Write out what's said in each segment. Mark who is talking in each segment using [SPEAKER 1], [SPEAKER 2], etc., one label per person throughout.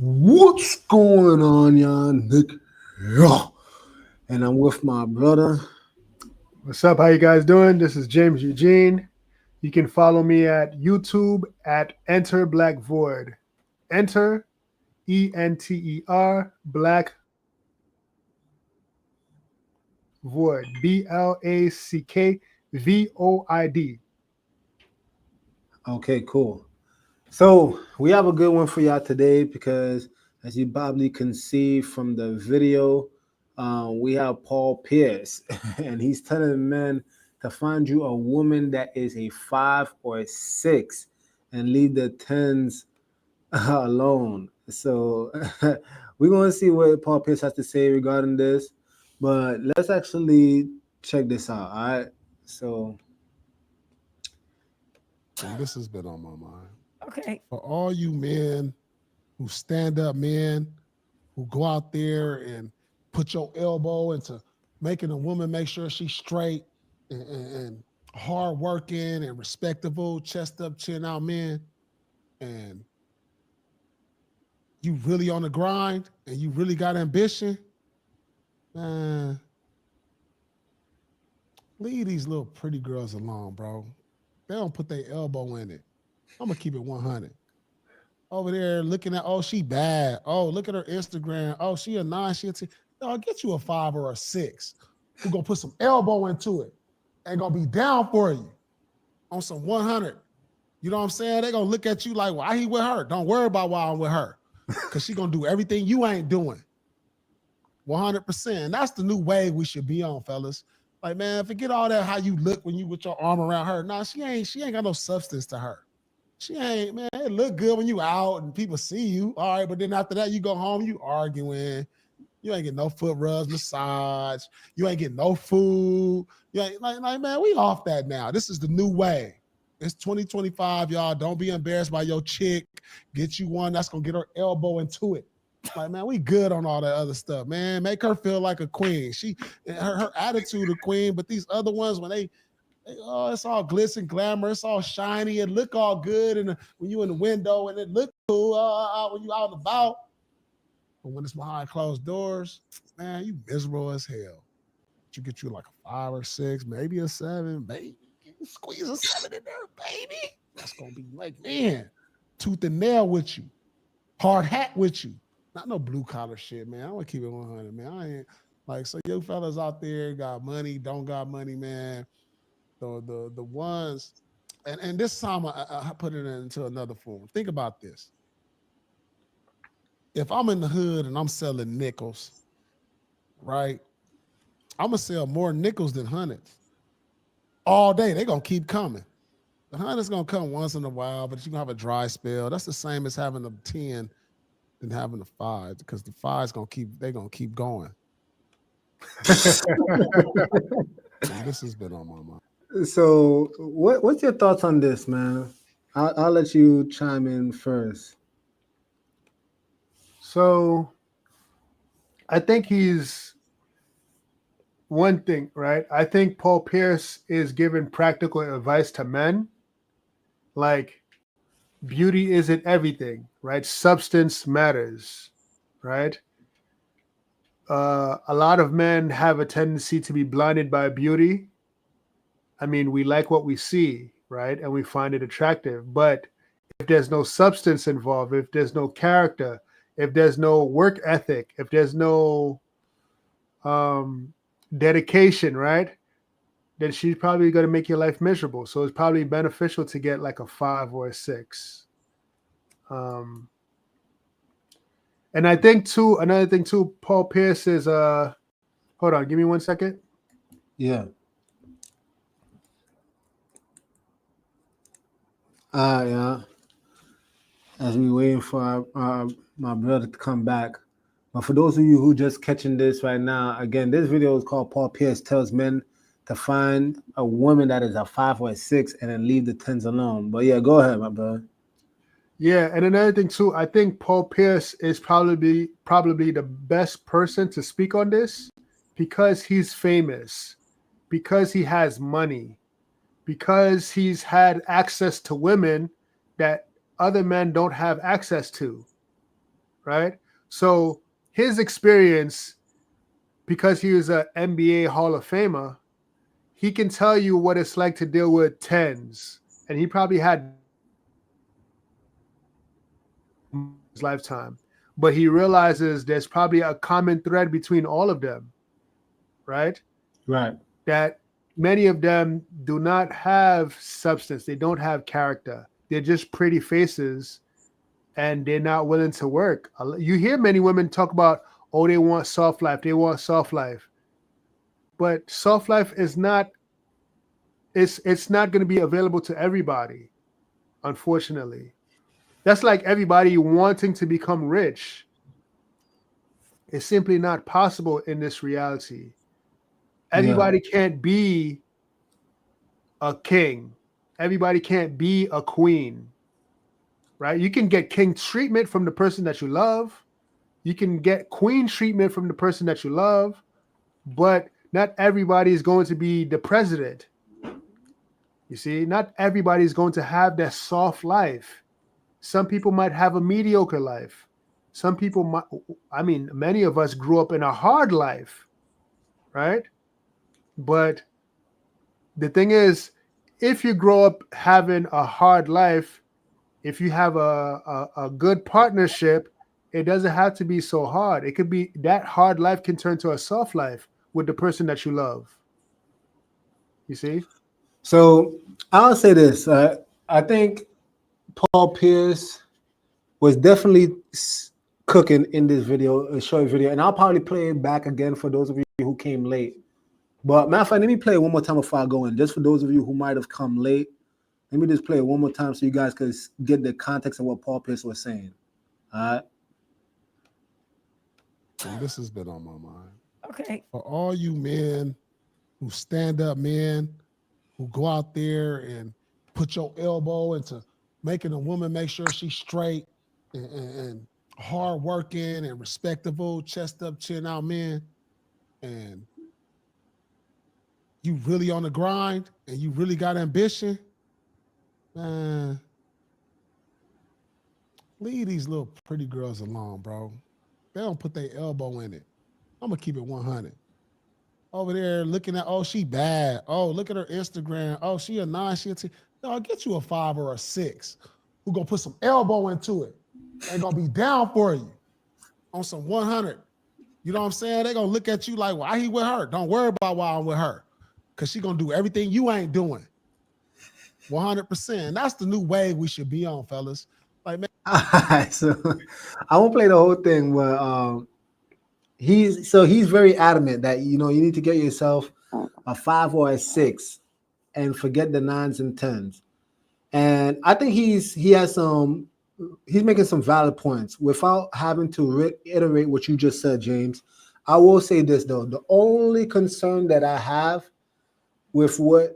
[SPEAKER 1] What's going on, y'all? Nick here. And I'm with my brother.
[SPEAKER 2] What's up? How you guys doing? This is James Eugene. You can follow me at YouTube at Enter Black Void. Enter Enter Black Void. BLACKVOID.
[SPEAKER 1] Okay, cool. So we have a good one for y'all today because, as you probably can see from the video, we have Paul Pierce, and he's telling men to find you a woman that is a 5 or 6 and leave the tens alone. So we're going to see what Paul Pierce has to say regarding this, but let's actually check this out. All right. So,
[SPEAKER 3] And this has been on my mind.
[SPEAKER 4] Okay.
[SPEAKER 3] For all you men who stand up men, who go out there and put your elbow into making a woman make sure she's straight and hard working and respectable, chest up, chin out men, and you really on the grind and you really got ambition, man, leave these little pretty girls alone, bro. They don't put their elbow in it. I'm gonna keep it 100. Over there looking at, oh, she bad. Oh, look at her Instagram. Oh, she a 9, she a 10. No, I'll get you a 5 or a 6 who gonna put some elbow into it and gonna be down for you on some 100. You know what I'm saying? They gonna look at you like, why he with her? Don't worry about why I'm with her. Because she gonna do everything you ain't doing. 100%. And that's the new wave we should be on, fellas. Like, man, forget all that how you look when you with your arm around her. Nah, she ain't got no substance to her. She ain't, man, it look good when you out and people see you. All right, but then after that, you go home, you arguing. You ain't getting no foot rubs, massage. You ain't getting no food. You ain't like, man, we off that now. This is the new way. It's 2025, y'all. Don't be embarrassed by your chick. Get you one that's gonna get her elbow into it. Like, man, we good on all that other stuff, man. Make her feel like a queen. Her attitude a queen, but these other ones, when oh, it's all glitz and glamour, it's all shiny, it look all good, and when you in the window, and it look cool when you out and about. But when it's behind closed doors, man, you miserable as hell. You get you like a 5 or 6, maybe a 7, baby. Squeeze a 7 in there, baby. That's gonna be like, man, tooth and nail with you, hard hat with you. Not no blue collar shit, man. I want to keep it 100, man. I ain't like, so you fellas out there got money, don't got money, man. The ones, and this time I put it into another form. Think about this. If I'm in the hood and I'm selling nickels, right? I'm gonna sell more nickels than hundreds all day. They gonna keep coming. The hundred's gonna come once in a while, but you gonna have a dry spell. That's the same as having a 10 than having a 5, because the 5's gonna keep going. And this has been on my mind.
[SPEAKER 1] so what's your thoughts on this, man? I'll let you chime in first.
[SPEAKER 2] So I think he's one thing, right? I think Paul Pierce is giving practical advice to men. Like, beauty isn't everything, right? Substance matters, right? A lot of men have a tendency to be blinded by beauty. I mean, we like what we see, right? And we find it attractive. But if there's no substance involved, if there's no character, if there's no work ethic, if there's no um, dedication, right? Then she's probably going to make your life miserable. So it's probably beneficial to get like a 5 or a 6. Um, and I think too, another thing too, Paul Pierce is hold on, give me 1 second.
[SPEAKER 1] Yeah. Yeah. As we waiting for my brother to come back. But for those of you who just catching this right now, again, this video is called Paul Pierce Tells Men to Find a Woman That Is a 5 or a 6 and then leave the tens alone. But yeah, go ahead, my brother.
[SPEAKER 2] Yeah, and another thing too, I think Paul Pierce is probably the best person to speak on this because he's famous, because he has money, because he's had access to women that other men don't have access to, right? So his experience, because he was an NBA Hall of Famer, he can tell you what it's like to deal with tens, and he probably had his lifetime. But he realizes there's probably a common thread between all of them, right?
[SPEAKER 1] Right.
[SPEAKER 2] That many of them do not have substance, they don't have character, they're just pretty faces, and they're not willing to work. You hear many women talk about, oh, they want soft life, they want soft life. But soft life is not, it's not going to be available to everybody, unfortunately. That's like everybody wanting to become rich. It's simply not possible in this reality.
[SPEAKER 1] Yeah.
[SPEAKER 2] Everybody can't be a king. Everybody can't be a queen, right? You can get king treatment from the person that you love. You can get queen treatment from the person that you love, but not everybody is going to be the president. You see, not everybody is going to have that soft life. Some people might have a mediocre life. Some people might, I mean, many of us grew up in a hard life, right? But the thing is, if you grow up having a hard life, if you have a good partnership, it doesn't have to be so hard. It could be that hard life can turn to a soft life with the person that you love. You see?
[SPEAKER 1] So I'll say this. I think Paul Pierce was definitely cooking in this video, a short video, and I'll probably play it back again for those of you who came late. But matter of fact, let me play it one more time before I go in, just for those of you who might have come late. Let me just play it one more time so you guys can get the context of what Paul Pierce was saying. All right.
[SPEAKER 3] And this has been on my mind.
[SPEAKER 4] Okay.
[SPEAKER 3] For all you men who stand up men, who go out there and put your elbow into making a woman make sure she's straight and hard working and respectable, chest up, chin out men, and you really on the grind and you really got ambition, man, leave these little pretty girls alone, bro. They don't put their elbow in it. I'm gonna keep it 100. Over there looking at, oh, she bad. Oh, look at her Instagram. Oh, she a 9, she a 10. No, I'll get you a 5 or a 6 who gonna put some elbow into it. They gonna be down for you on some 100. You know what I'm saying? They gonna look at you like, why he with her? Don't worry about why I'm with her. Cause she gonna do everything you ain't doing. 100%. And that's the new wave we should be on, fellas. Like, man.
[SPEAKER 1] All right, so I won't play the whole thing, but he's very adamant that you need to get yourself a 5 or a 6 and forget the 9s and 10s. And I think he's making some valid points without having to reiterate what you just said, James. I will say this though: the only concern that I have with what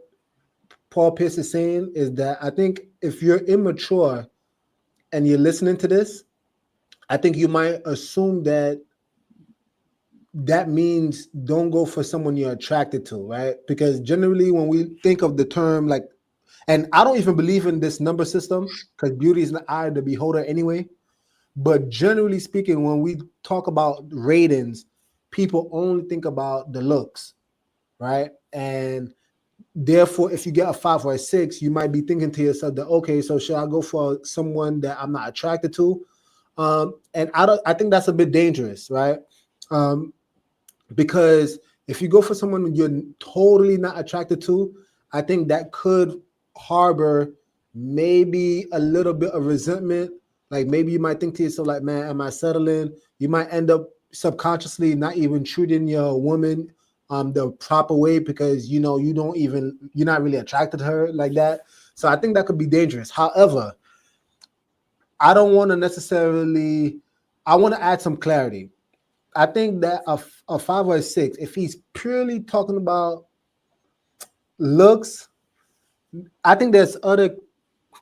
[SPEAKER 1] Paul Pierce is saying is that I think if you're immature and you're listening to this, I think you might assume that means don't go for someone you're attracted to, right? Because generally when we think of the term like, and I don't even believe in this number system because beauty is in the eye of the beholder anyway, but generally speaking, when we talk about ratings, people only think about the looks, right? And therefore, if you get a 5 or a 6, you might be thinking to yourself that, okay, so should I go for someone that I'm not attracted to? And I think that's a bit dangerous, right? Because if you go for someone you're totally not attracted to, I think that could harbor maybe a little bit of resentment. Like maybe you might think to yourself, like, man, am I settling? You might end up subconsciously not even treating your woman the proper way because you're not really attracted to her like that. So I think that could be dangerous. However, I don't want to necessarily, I want to add some clarity. I think that a 5 or a 6, if he's purely talking about looks, I think there's other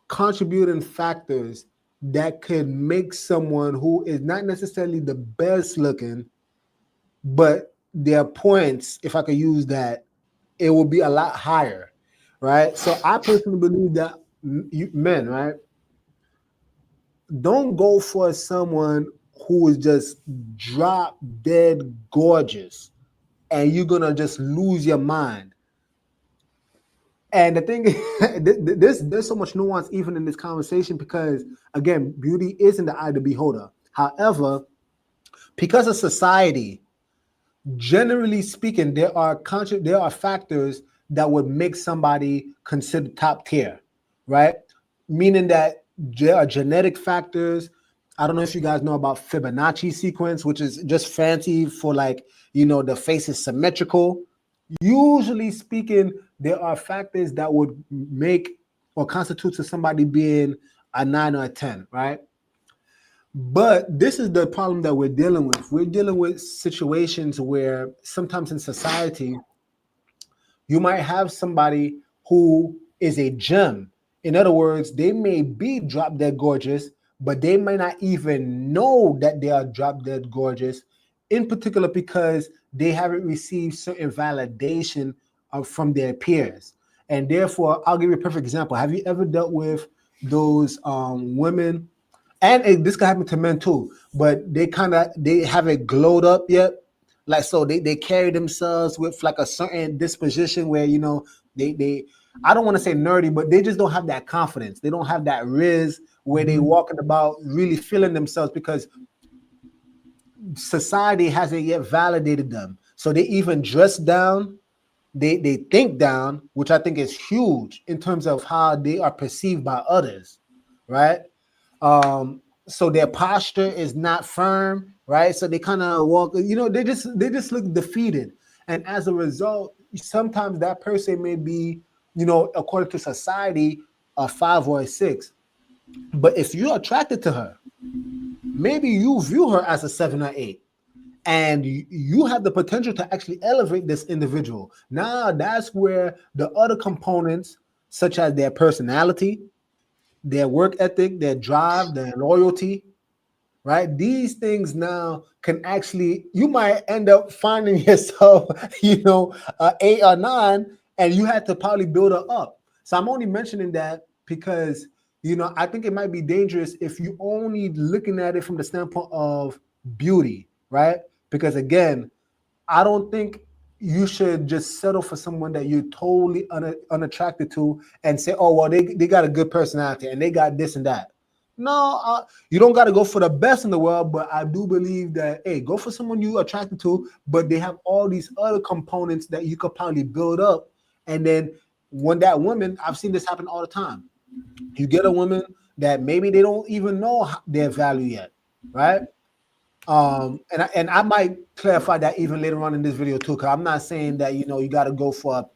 [SPEAKER 1] contributing factors that could make someone who is not necessarily the best looking, but their points, if I could use that, it will be a lot higher, right? So I personally believe that men, right, don't go for someone who is just drop dead gorgeous, and you're gonna just lose your mind. And the thing is, there's so much nuance even in this conversation because again, beauty is in the eye of the beholder. However, because of society, generally speaking, there are factors that would make somebody considered top tier, right? Meaning that there are genetic factors. I don't know if you guys know about Fibonacci sequence, which is just fancy for like, the face is symmetrical. Usually speaking, there are factors that would make or constitute to somebody being a 9 or a 10, right? But this is the problem that we're dealing with. We're dealing with situations where sometimes in society, you might have somebody who is a gem. In other words, they may be drop dead gorgeous, but they might not even know that they are drop dead gorgeous, in particular because they haven't received certain validation from their peers. And therefore, I'll give you a perfect example. Have you ever dealt with those women? And this can happen to men too, but they haven't glowed up yet. Like, so they carry themselves with like a certain disposition where, they I don't want to say nerdy, but they just don't have that confidence. They don't have that riz where they walking about really feeling themselves because society hasn't yet validated them. So they even dress down, they think down, which I think is huge in terms of how they are perceived by others, right? So their posture is not firm, right? So they kind of walk, they just look defeated. And as a result, sometimes that person may be, according to society, a 5 or a 6. But if you're attracted to her, maybe you view her as a 7 or 8. And you have the potential to actually elevate this individual. Now that's where the other components, such as their personality, their work ethic, their drive, their loyalty, right? These things now can actually, you might end up finding yourself, 8 or 9, and you had to probably build her up. So I'm only mentioning that because, I think it might be dangerous if you only looking at it from the standpoint of beauty, right? Because again, I don't think you should just settle for someone that you're totally unattracted to and say, oh, well, they got a good personality and they got this and that. No, you don't got to go for the best in the world, but I do believe that, hey, go for someone you're attracted to, but they have all these other components that you could probably build up. And then when that woman, I've seen this happen all the time. You get a woman that maybe they don't even know their value yet, right? And I might clarify that even later on in this video too, because I'm not saying that you got to go for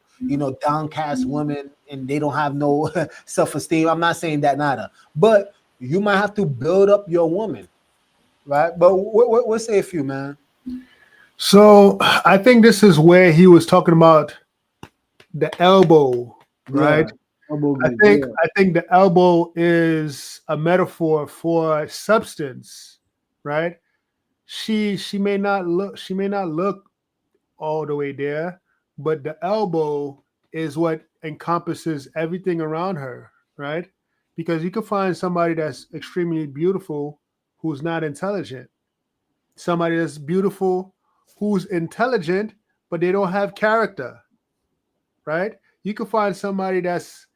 [SPEAKER 1] downcast women and they don't have no self-esteem. I'm not saying that neither, but you might have to build up your woman, right? But what say a few, man?
[SPEAKER 2] So I think this is where he was talking about the elbow, right?
[SPEAKER 1] Yeah,
[SPEAKER 2] I think the elbow is a metaphor for substance, right? She may not look all the way there, but the elbow is what encompasses everything around her, right? Because you can find somebody that's extremely beautiful who's not intelligent, somebody that's beautiful who's intelligent but they don't have character, right? You can find somebody that's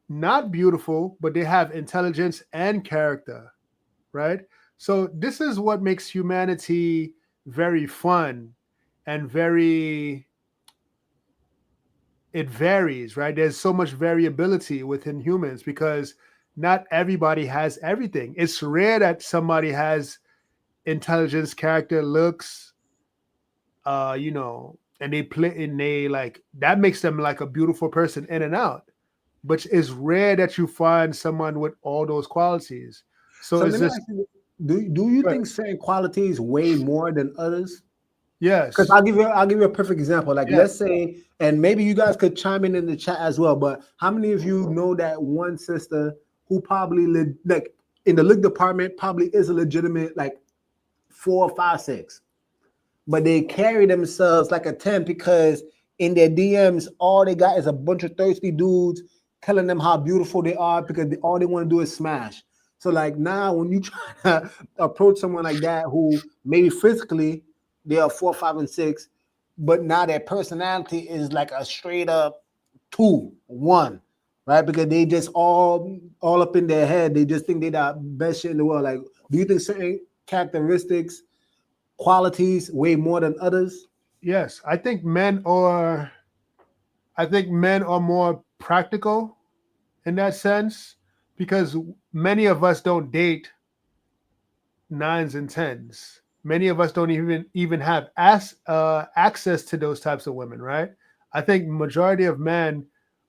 [SPEAKER 2] not beautiful but they have intelligence and character, right? So this is what makes humanity very fun and very, it varies, right? There's so much variability within humans because not everybody has everything. It's rare that somebody has intelligence, character, looks, and they play and they like that makes them like a beautiful person in and out. But it's rare that you find someone with all those qualities. So
[SPEAKER 1] So
[SPEAKER 2] it's
[SPEAKER 1] let me
[SPEAKER 2] just
[SPEAKER 1] ask you, do you
[SPEAKER 2] right.
[SPEAKER 1] think certain qualities weigh more than others? Because
[SPEAKER 2] Yes.
[SPEAKER 1] I'll give you a perfect example. Like,
[SPEAKER 2] Yeah.
[SPEAKER 1] let's say, and maybe you guys could chime in the chat as well. But how many of you know that one sister who probably like in the look department probably is a legitimate like 4, 5, 6, but they carry themselves like a 10 because in their DMs all they got is a bunch of thirsty dudes telling them how beautiful they are because all they want to do is smash. So like now, when you try to approach someone like that, who maybe physically they are 4, 5, and 6, but now their personality is like a straight up 2, 1, right? Because they just all up in their head. They just think they the best shit in the world. Like, do you think certain characteristics, qualities, weigh more than others?
[SPEAKER 2] Yes, I think men are more practical in that sense because many of us don't date nines and tens. Many of us don't even have access to those types of women, right? I think majority of men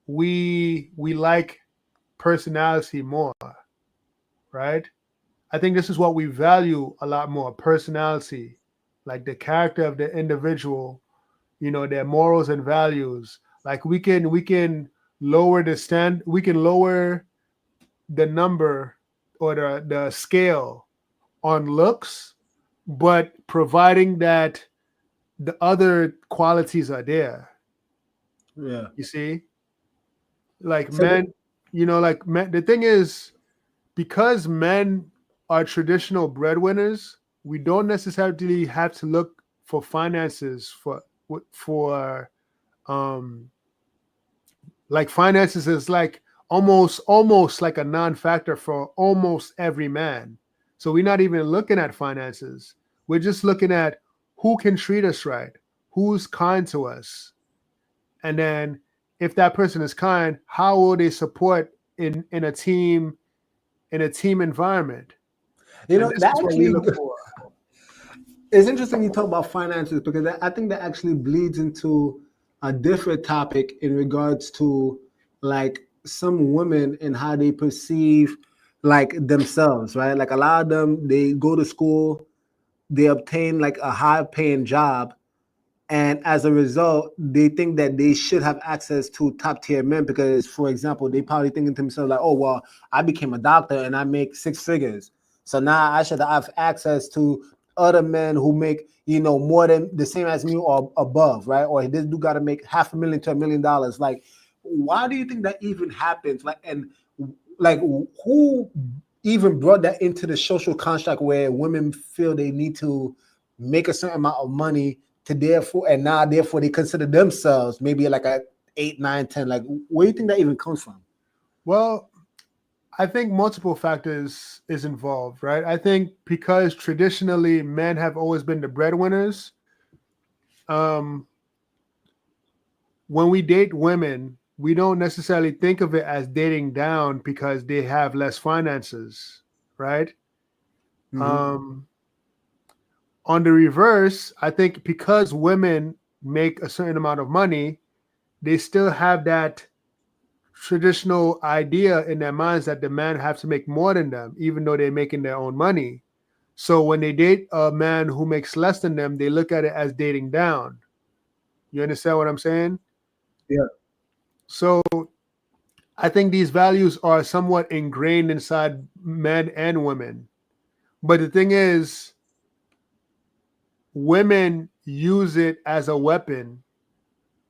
[SPEAKER 2] we like personality more, right? I think this is what we value a lot more: personality, like the character of the individual, their morals and values. Like we can lower the number or the scale on looks, but providing that the other qualities are there.
[SPEAKER 1] Yeah.
[SPEAKER 2] You see, like
[SPEAKER 1] So
[SPEAKER 2] men, like men. The thing is, because men are traditional breadwinners, we don't necessarily have to look for finances for um like finances is like almost like a non-factor for almost every man. So we're not even looking at finances. We're just looking at who can treat us right, who's kind to us, and then if that person is kind, how will they support in a team environment? And this
[SPEAKER 1] that
[SPEAKER 2] is what we
[SPEAKER 1] actually
[SPEAKER 2] look for.
[SPEAKER 1] it's interesting you talk about finances because I think that actually bleeds into a different topic in regards to like some women and how they perceive like themselves, right? Like a lot of them, they go to school, they obtain like a high paying job, and as a result they think that they should have access to top tier men because, for example, they probably thinking to themselves like, oh well, I became a doctor and I make 6 figures, so now I should have access to other men who make more than the same as me or above, right? Or this dude got to make $500,000 to $1 million. Like, why do you think that even happens? Like, and like, who even brought that into the social construct where women feel they need to make a certain amount of money to therefore, and now therefore they consider themselves maybe like a 8, 9, 10? Like, where do you think that even comes from?
[SPEAKER 2] Well, I think multiple factors is involved, right? I think because traditionally men have always been the breadwinners. Um, when we date women, we don't necessarily think of it as dating down because they have less finances, right?
[SPEAKER 1] Mm-hmm.
[SPEAKER 2] Um, on the reverse, I think because women make a certain amount of money, they still have that traditional idea in their minds that the men have to make more than them, even though they're making their own money. So when they date a man who makes less than them, they look at it as dating down. You understand what I'm saying?
[SPEAKER 1] Yeah.
[SPEAKER 2] So I think these values are somewhat ingrained inside men and women. But the thing is, women use it as a weapon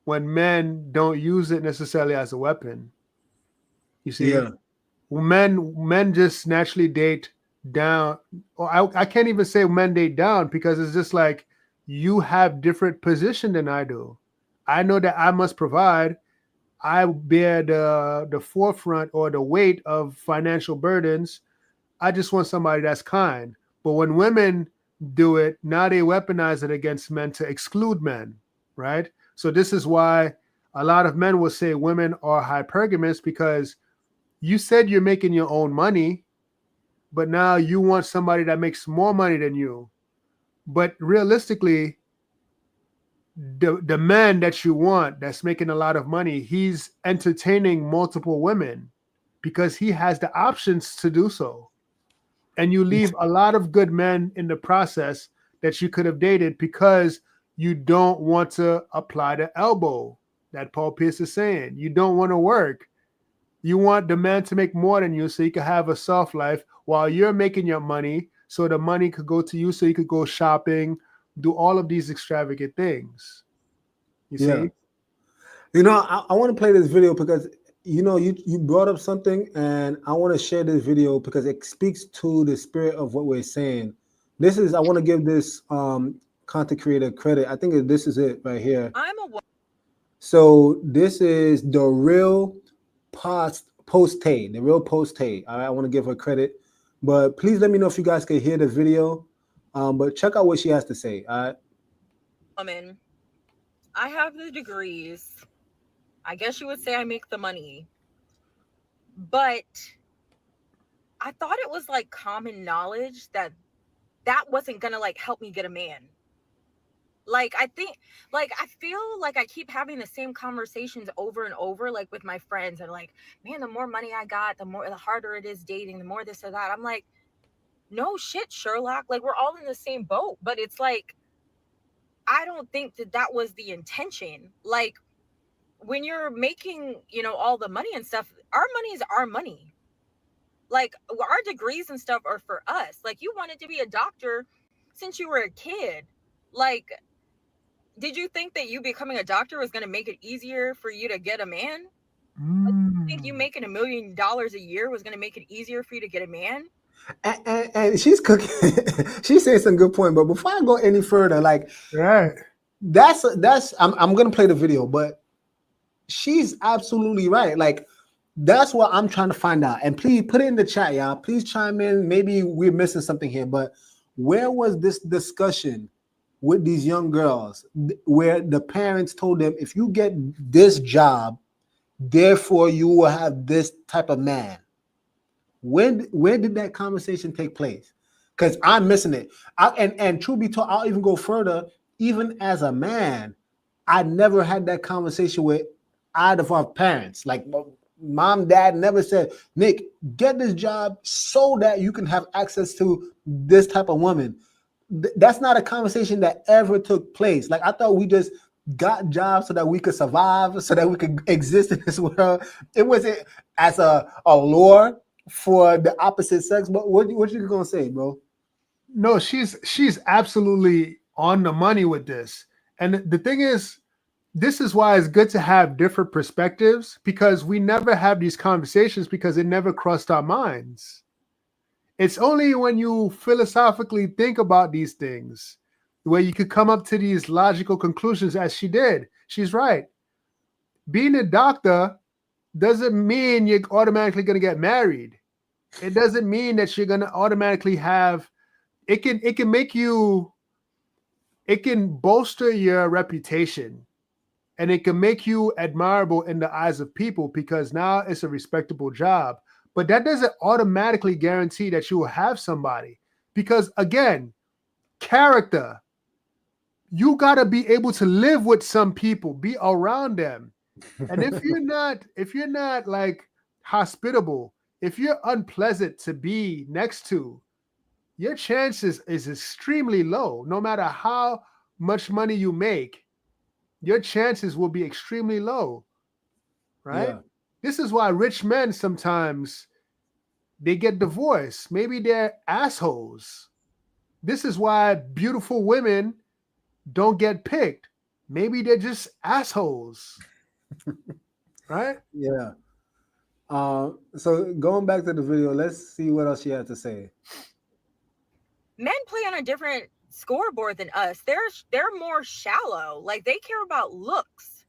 [SPEAKER 2] when men don't use it necessarily as a weapon. You see,
[SPEAKER 1] Yeah.
[SPEAKER 2] men just naturally date down. Or I can't even say men date down because it's just like you have different position than I do. I know that I must provide. I bear the forefront or the weight of financial burdens. I just want somebody that's kind. But when women do it, now they weaponize it against men to exclude men, right? So this is why a lot of men will say women are hypergamous because you said you're making your own money, but now you want somebody that makes more money than you. But realistically, the man that you want that's making a lot of money, he's entertaining multiple women because he has the options to do so. And you leave a lot of good men in the process that you could have dated because you don't want to apply the elbow that Paul Pierce is saying. You don't want to work. You want the man to make more than you so you can have a soft life while you're making your money so the money could go to you so you could go shopping, do all of these extravagant things. You
[SPEAKER 1] Yeah.
[SPEAKER 2] see?
[SPEAKER 1] I want to play this video because you brought up something, and I want to share this video because it speaks to the spirit of what we're saying. I want to give this content creator credit. I think this is it right here. So this is the real post-Tay, the real post-Tay. All right, I want to give her credit, but please let me know if you guys can hear the video. But check out what she has to say. All right.
[SPEAKER 4] Woman, I have the degrees. I guess you would say I make the money. But I thought it was like common knowledge that wasn't gonna like help me get a man. Like I feel like I keep having the same conversations over and over, like with my friends, and like, man, the more money I got, the harder it is dating, the more this or that. I'm like, no shit, Sherlock. Like, we're all in the same boat, but it's like, I don't think that was the intention. Like, when you're making, all the money and stuff, our money is our money. Like, our degrees and stuff are for us. Like, you wanted to be a doctor since you were a kid. Like, did you think that you becoming a doctor was going to make it easier for you to get a man? Like, you think you making $1 million a year was going to make it easier for you to get a man?
[SPEAKER 1] And she's cooking. She's saying some good point. But before I go any further, like,
[SPEAKER 2] Right.
[SPEAKER 1] that's I'm gonna play the video, but she's absolutely right. Like, that's what I'm trying to find out. And please put it in the chat, y'all. Please chime in. Maybe we're missing something here, but where was this discussion with these young girls where the parents told them, if you get this job, therefore you will have this type of man? When did that conversation take place? Because I'm missing it. And truth be told, I'll even go further. Even as a man, I never had that conversation with either of our parents. Like, mom, dad never said, Nick, get this job so that you can have access to this type of woman. That's not a conversation that ever took place. Like, I thought we just got jobs so that we could survive, so that we could exist in this world. It wasn't as a lure for the opposite sex. But what you gonna say, bro?
[SPEAKER 2] No, she's absolutely on the money with this. And the thing is, this is why it's good to have different perspectives, because we never have these conversations because it never crossed our minds. It's only when you philosophically think about these things where you could come up to these logical conclusions, as she did. She's right. Being a doctor doesn't mean you're automatically going to get married. It doesn't mean that you're going to automatically have, it can make you, it can bolster your reputation, and it can make you admirable in the eyes of people because now it's a respectable job. But that doesn't automatically guarantee that you will have somebody, because again, character, you got to be able to live with some people, be around them. And if you're not like hospitable, if you're unpleasant to be next to, your chances is extremely low. No matter how much money you make, your chances will be extremely low, right? Yeah. This is why rich men sometimes they get divorced. Maybe they're assholes. This is why beautiful women don't get picked. Maybe they're just assholes, right?
[SPEAKER 1] Yeah. So going back to the video, let's see what else she had to say.
[SPEAKER 4] Men play on a different scoreboard than us. They're more shallow. Like, they care about looks.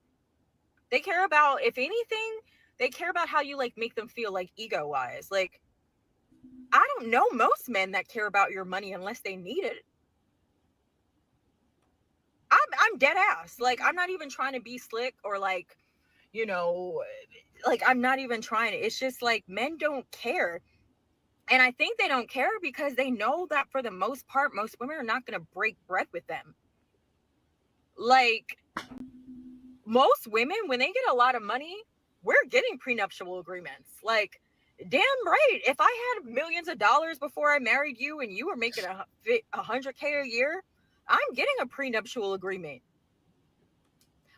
[SPEAKER 4] They care about, if anything, they care about how you like make them feel, like ego wise. Like, I don't know most men that care about your money unless they need it. I'm dead ass. Like, I'm not even trying to be slick or like, like, I'm not even trying. It's just like, men don't care. And I think they don't care because they know that for the most part, most women are not going to break bread with them. Like, most women, when they get a lot of money, we're getting prenuptial agreements. Like, damn right. If I had millions of dollars before I married you and you were making $100K a year, I'm getting a prenuptial agreement.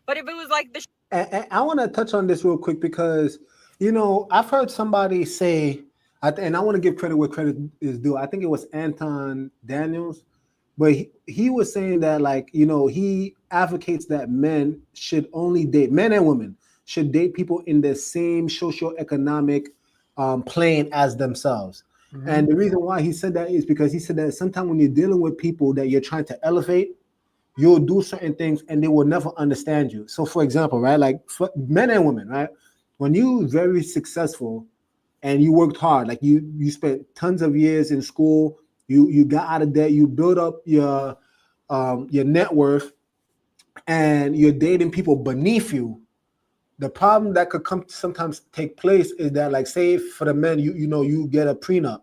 [SPEAKER 4] But if it was like this,
[SPEAKER 1] and I want to touch on this real quick because, I've heard somebody say, and I want to give credit where credit is due. I think it was Anton Daniels, but he was saying that, like, he advocates that men should only date, men and women should date people in the same socioeconomic plane as themselves.
[SPEAKER 2] Mhm.
[SPEAKER 1] And the reason why he said that is because he said that sometimes when you're dealing with people that you're trying to elevate, you'll do certain things and they will never understand you. So, for example, right, like for men and women, right, when you very successful and you worked hard, like you spent tons of years in school, you got out of debt, you build up your net worth, and you're dating people beneath you. The problem that could come sometimes take place is that, like, say for the men, you get a prenup,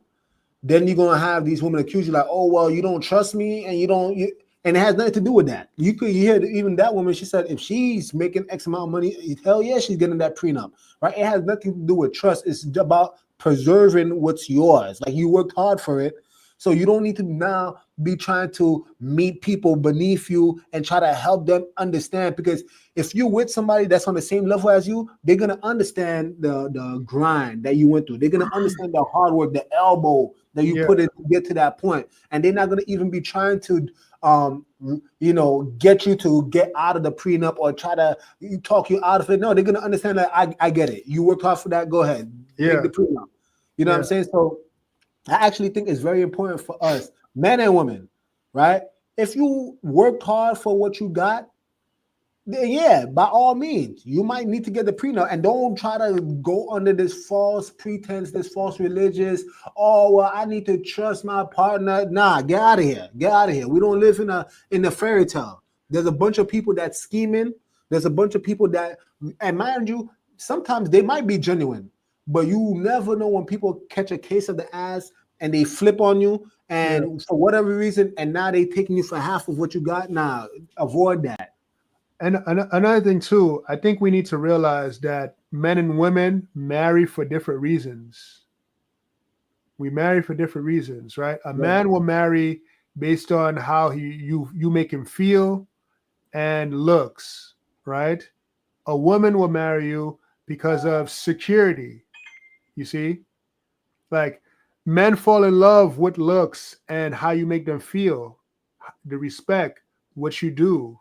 [SPEAKER 1] then you're gonna have these women accuse you like, oh well, you don't trust me, and and it has nothing to do with that. You hear even that woman, she said if she's making X amount of money, hell yeah, she's getting that prenup, right? It has nothing to do with trust. It's about preserving what's yours. Like, you worked hard for it, so you don't need to now be trying to meet people beneath you and try to help them understand. Because if you're with somebody that's on the same level as you, they're gonna understand the grind that you went through. They're gonna understand the hard work, the elbow that you put in to get to that point, and they're not gonna even be trying to get you to get out of the prenup or try to talk you out of it. No, they're gonna understand that I get it. You worked hard for that. Go ahead, make the prenup. You know what I'm saying? So I actually think it's very important for us, men and women, right? If you worked hard for what you got, then yeah, by all means, you might need to get the prenup, and don't try to go under this false pretense, this false religious. Oh well, I need to trust my partner. Nah, get out of here. Get out of here. We don't live in a fairy tale. There's a bunch of people that's scheming. There's a bunch of people that, and mind you, sometimes they might be genuine, but you never know when people catch a case of the ass and they flip on you, and for whatever reason, and now they taking you for half of what you got. Nah, avoid that.
[SPEAKER 2] And another thing too, I think we need to realize that men and women marry for different reasons. We marry for different reasons, right? A man will marry based on how you make him feel and looks, right? A woman will marry you because of security. You see? Like, men fall in love with looks and how you make them feel, the respect, what you do.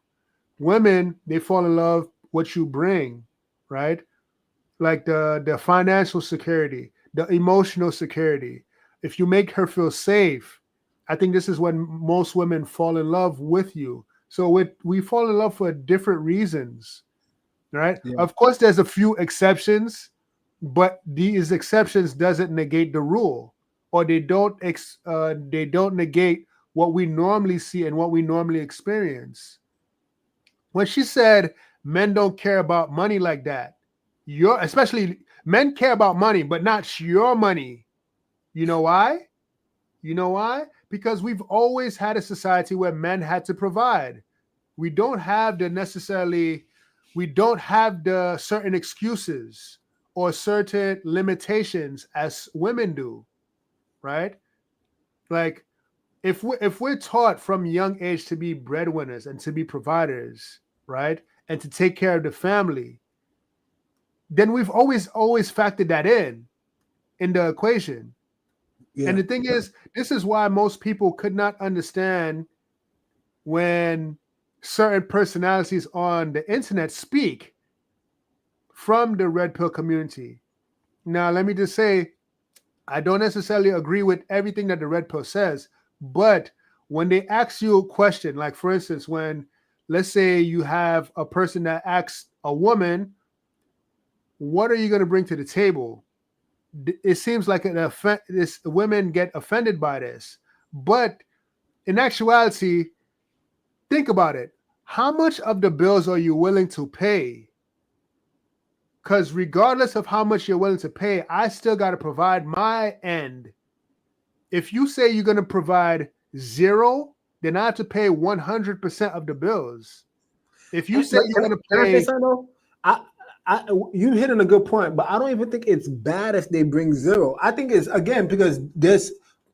[SPEAKER 2] Women, they fall in love what you bring, right? Like the financial security, the emotional security. If you make her feel safe, I think this is when most women fall in love with you. So we fall in love for different reasons, right?
[SPEAKER 1] Yeah.
[SPEAKER 2] Of course, there's a few exceptions, but these exceptions doesn't negate the rule, or they don't negate what we normally see and what we normally experience. When she said men don't care about money like that, especially men care about money, but not your money. You know why? You know why? Because we've always had a society where men had to provide. We don't have the certain excuses or certain limitations as women do, right? Like, if we're taught from young age to be breadwinners and to be providers, right, and to take care of the family, then we've always factored that in the equation.
[SPEAKER 1] Yeah.
[SPEAKER 2] And the thing is, this is why most people could not understand when certain personalities on the internet speak from the red pill community. Now, let me just say, I don't necessarily agree with everything that the red pill says, but when they ask you a question, like for instance, when let's say you have a person that asks a woman, what are you going to bring to the table? It seems like women get offended by this, but in actuality, think about it. How much of the bills are you willing to pay? Because regardless of how much you're willing to pay, I still got to provide my end. If you say you're going to provide 0, then I have to pay 100% of the bills. If you say you're going to pay,
[SPEAKER 1] you hit on a good point, but I don't even think it's bad if they bring 0. I think it's, again, because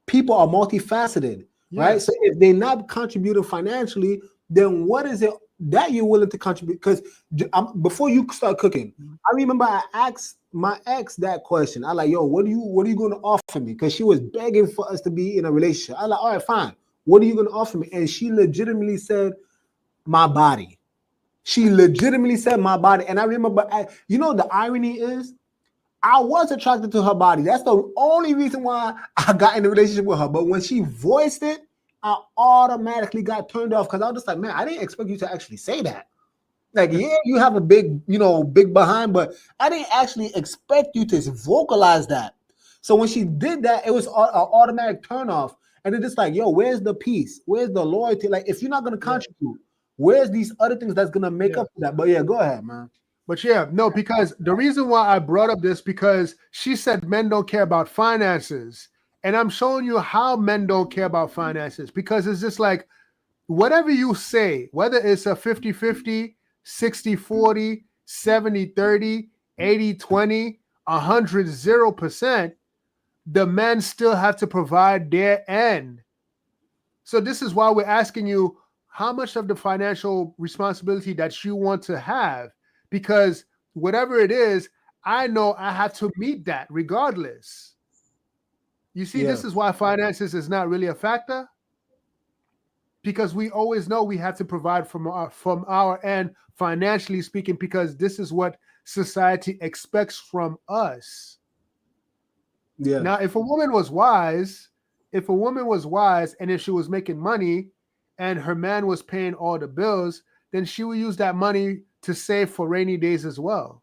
[SPEAKER 1] people are multifaceted, right? So if they're not contributing financially, then what is it that you're willing to contribute? Because before you start cooking, I remember I asked my ex that question. I like, yo, what are you going to offer me? Because she was begging for us to be in a relationship. I like, all right, fine. What are you going to offer me? And she legitimately said, my body. She legitimately said my body. And I remember, you know, the irony is I was attracted to her body. That's the only reason why I got in a relationship with her. But when she voiced it, I automatically got turned off because I was just like, man, I didn't expect you to actually say that. Like, yeah, you have a big, you know, big behind, but I didn't actually expect you to vocalize that. So when she did that, it was an automatic turn off. And it's just like, yo, where's the peace? Where's the loyalty? Like, if you're not going to contribute, where's these other things that's going to make up for that? But yeah, go ahead, man.
[SPEAKER 2] But yeah, no, because the reason why I brought up this, because she said men don't care about finances. And I'm showing you how men don't care about finances, because it's just like, whatever you say, whether it's a 50-50, 60-40, 70-30, 80-20, 100-0%, the men still have to provide their end. So this is why we're asking you how much of the financial responsibility that you want to have, because whatever it is, I know I have to meet that regardless. You see, this is why finances is not really a factor, because we always know we have to provide from our end, financially speaking, because this is what society expects from us.
[SPEAKER 1] Yeah.
[SPEAKER 2] Now, if a woman was wise, and if she was making money and her man was paying all the bills, then she would use that money to save for rainy days as well.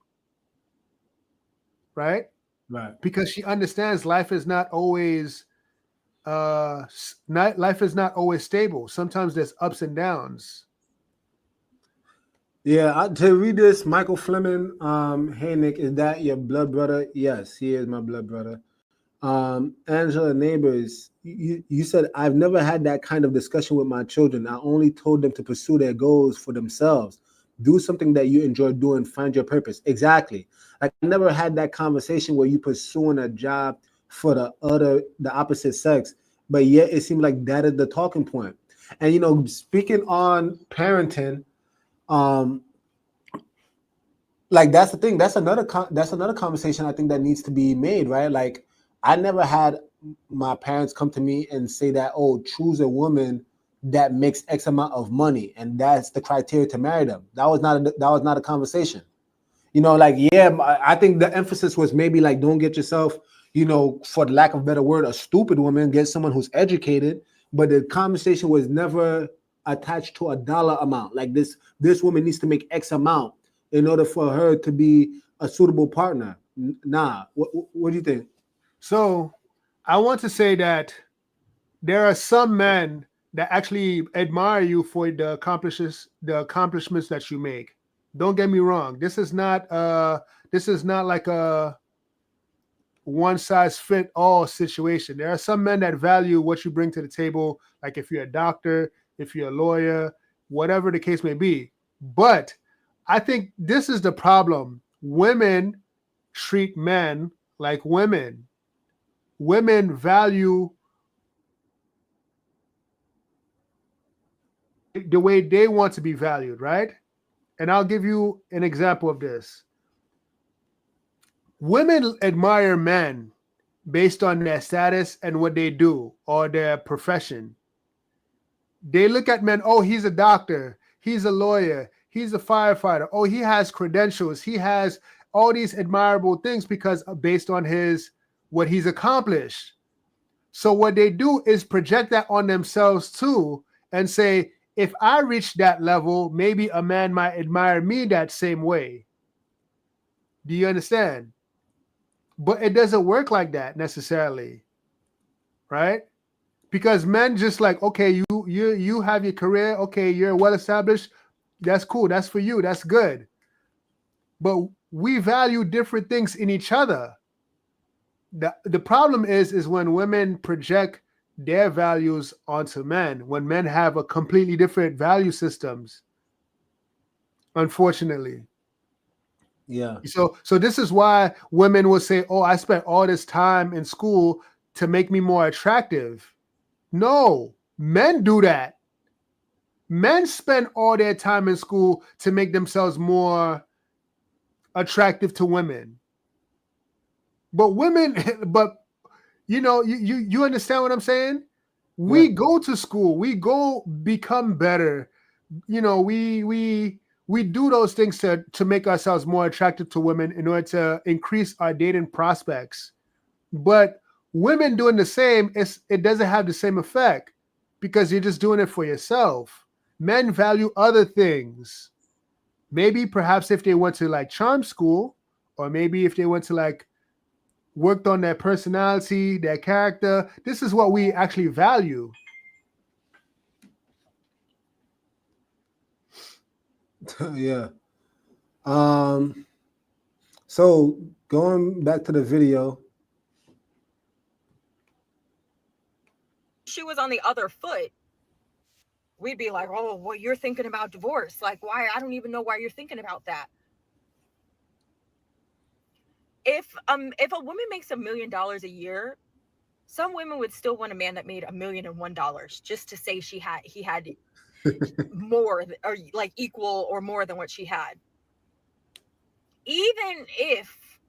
[SPEAKER 2] Right?
[SPEAKER 1] Right.
[SPEAKER 2] Because she understands life is not always stable. Sometimes there's ups and downs.
[SPEAKER 1] Yeah, to read this, Michael Fleming, hey Nick, is that your blood brother? Yes, he is my blood brother. Angela Neighbors, you said, I've never had that kind of discussion with my children. I only told them to pursue their goals for themselves. Do something that you enjoy doing, find your purpose. Exactly. Like, I never had that conversation where you pursuing a job for the opposite sex, but yet it seemed like that is the talking point. And, you know, speaking on parenting, like, that's the thing. That's another conversation I think that needs to be made, right? Like, I never had my parents come to me and say that, oh, choose a woman that makes X amount of money, and that's the criteria to marry them. That was not a conversation. You know, like, yeah, I think the emphasis was maybe like, don't get yourself, you know, for the lack of a better word, a stupid woman, get someone who's educated. But the conversation was never attached to a dollar amount. Like, this woman needs to make X amount in order for her to be a suitable partner. Nah. What do you think?
[SPEAKER 2] So I want to say that there are some men that actually admire you for the accomplishments that you make. Don't get me wrong. This is not like a one size fit all situation. There are some men that value what you bring to the table, like if you're a doctor, if you're a lawyer, whatever the case may be. But I think this is the problem. Women treat men like women. Women value the way they want to be valued, right? And I'll give you an example of this. Women admire men based on their status and what they do or their profession. They look at men, oh, he's a doctor, he's a lawyer, he's a firefighter, oh, he has credentials, he has all these admirable things because based on what he's accomplished. So what they do is project that on themselves too and say, if I reach that level, maybe a man might admire me that same way. Do you understand? But it doesn't work like that necessarily, right? Because men just like, okay, you have your career, okay, you're well established, that's cool, that's for you, that's good. But we value different things in each other. The problem is when women project their values onto men, when men have a completely different value systems, unfortunately.
[SPEAKER 1] Yeah.
[SPEAKER 2] So this is why women will say, oh, I spent all this time in school to make me more attractive. No, men do that. Men spend all their time in school to make themselves more attractive to women. But women, you know, you understand what I'm saying? We go to school, we go become better. You know, we we do those things to make ourselves more attractive to women in order to increase our dating prospects. But women doing the same, it doesn't have the same effect because you're just doing it for yourself. Men value other things. Maybe perhaps if they went to like charm school, or maybe if they went to like worked on their personality, their character, this is what we actually value.
[SPEAKER 1] Yeah. So going back to the video.
[SPEAKER 4] She was on the other foot, we'd be like, oh, well, you're thinking about divorce. Like, why? I don't even know why you're thinking about that. If a woman makes $1 million a year, some women would still want a man that made $1,001 just to say he had more or like equal or more than what she had. Even if,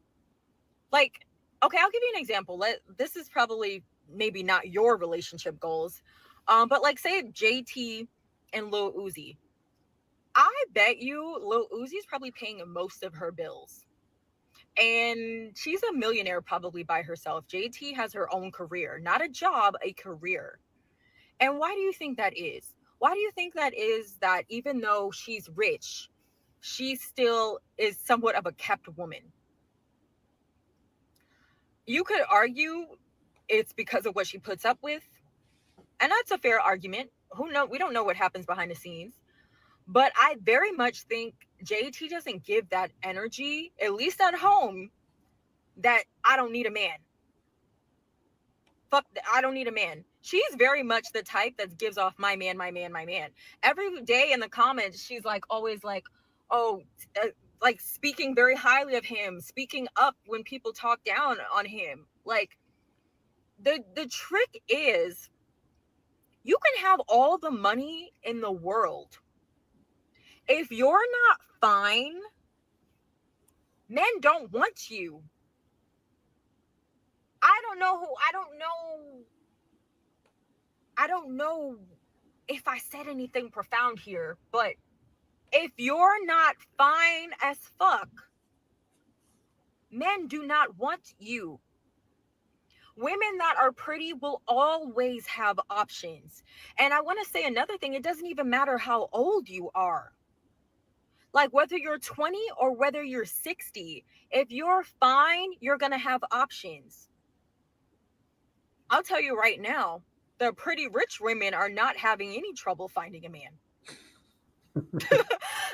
[SPEAKER 4] like, okay, I'll give you an example. This is probably maybe not your relationship goals, but like say JT and Lil Uzi. I bet you Lil Uzi's probably paying most of her bills. And she's a millionaire probably by herself. JT has her own career, not a job, a career. And why do you think that is? Why do you think that is, that even though she's rich, she still is somewhat of a kept woman? You could argue it's because of what she puts up with. And that's a fair argument. We don't know what happens behind the scenes. But I very much think JT doesn't give that energy, at least at home, that I don't need a man. I don't need a man. She's very much the type that gives off my man, my man, my man. Every day in the comments, she's like always like, oh, like speaking very highly of him, speaking up when people talk down on him. Like the trick is you can have all the money in the world. If you're not fine, men don't want you. I don't know if I said anything profound here, but if you're not fine as fuck, men do not want you. Women that are pretty will always have options. And I want to say another thing, it doesn't even matter how old you are. Like whether you're 20 or whether you're 60, if you're fine, you're going to have options. I'll tell you right now, the pretty rich women are not having any trouble finding a man.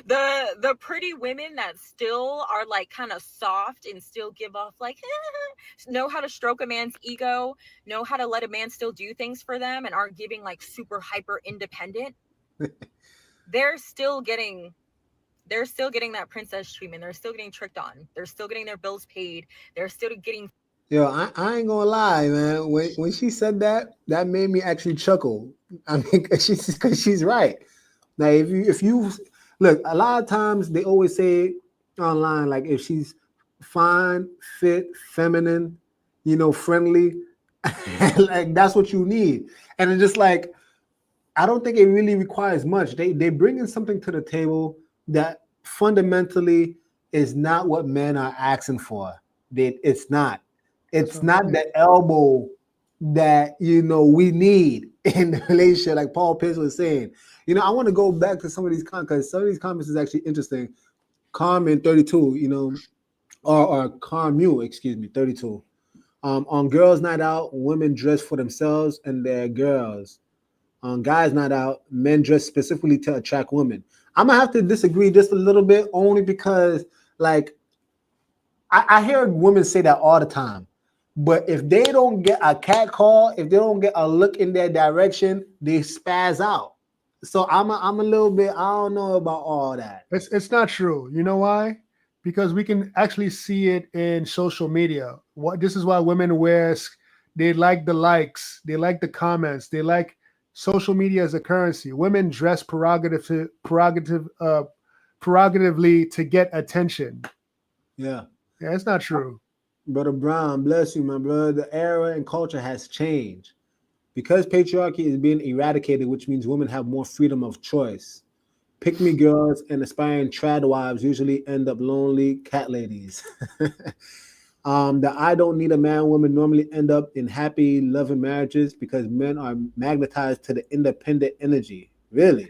[SPEAKER 4] the pretty women that still are like kind of soft and still give off like know how to stroke a man's ego, know how to let a man still do things for them and aren't giving like super hyper independent. They're still getting that princess treatment. They're still getting tricked on. They're still getting their bills paid. They're still getting.
[SPEAKER 1] Yo, I ain't gonna lie, man. When she said that made me actually chuckle. I mean, because she's right. Now, if you look, a lot of times they always say online, like if she's fine, fit, feminine, friendly, like that's what you need. And it's just like, I don't think it really requires much. They bringing something to the table that fundamentally is not what men are asking for. It's not. It's not the elbow that we need in the relationship, like Paul Pierce was saying. I want to go back to some of these comments because some of these comments is actually interesting. Carmen 32, or Carmu, 32. On Girls Night Out, women dress for themselves and their girls. On Guys Night Out, men dress specifically to attract women. I'm gonna have to disagree just a little bit, only because like I hear women say that all the time. But if they don't get a cat call, if they don't get a look in their direction, they spaz out. So I'm a little bit, I don't know about all that.
[SPEAKER 2] It's not true. You know why? Because we can actually see it in social media. This is why women they like the likes, they like the comments, they like social media as a currency. Women dress prerogatively to get attention.
[SPEAKER 1] Yeah,
[SPEAKER 2] it's not true.
[SPEAKER 1] Brother Brown, bless you, my brother. The era and culture has changed. Because patriarchy is being eradicated, which means women have more freedom of choice. Pick me girls and aspiring trad wives usually end up lonely cat ladies. The I don't need a man women normally end up in happy, loving marriages because men are magnetized to the independent energy. Really?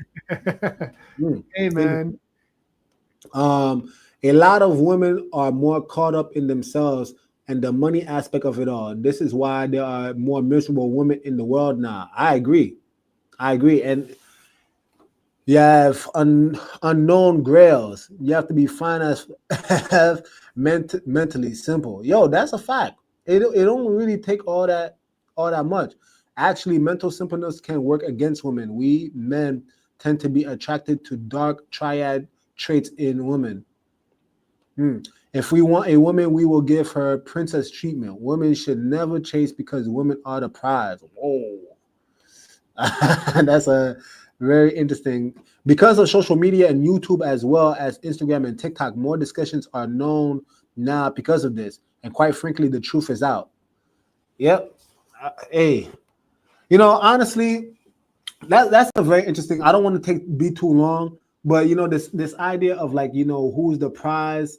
[SPEAKER 1] Mm.
[SPEAKER 2] Hey, man.
[SPEAKER 1] A lot of women are more caught up in themselves and the money aspect of it all. This is why there are more miserable women in the world now. I agree. I agree. And you have unknown grails. You have to be fine as mentally simple. Yo, that's a fact. It don't really take all that much. Actually, mental simpleness can work against women. We men tend to be attracted to dark triad traits in women. Hmm. If we want a woman, we will give her princess treatment. Women should never chase because women are the prize. Whoa. That's a very interesting. Because of social media and YouTube as well as Instagram and TikTok, more discussions are known now because of this. And quite frankly, the truth is out. Yep. Hey, honestly, that's a very interesting. I don't want to be too long, but this idea of like who's the prize.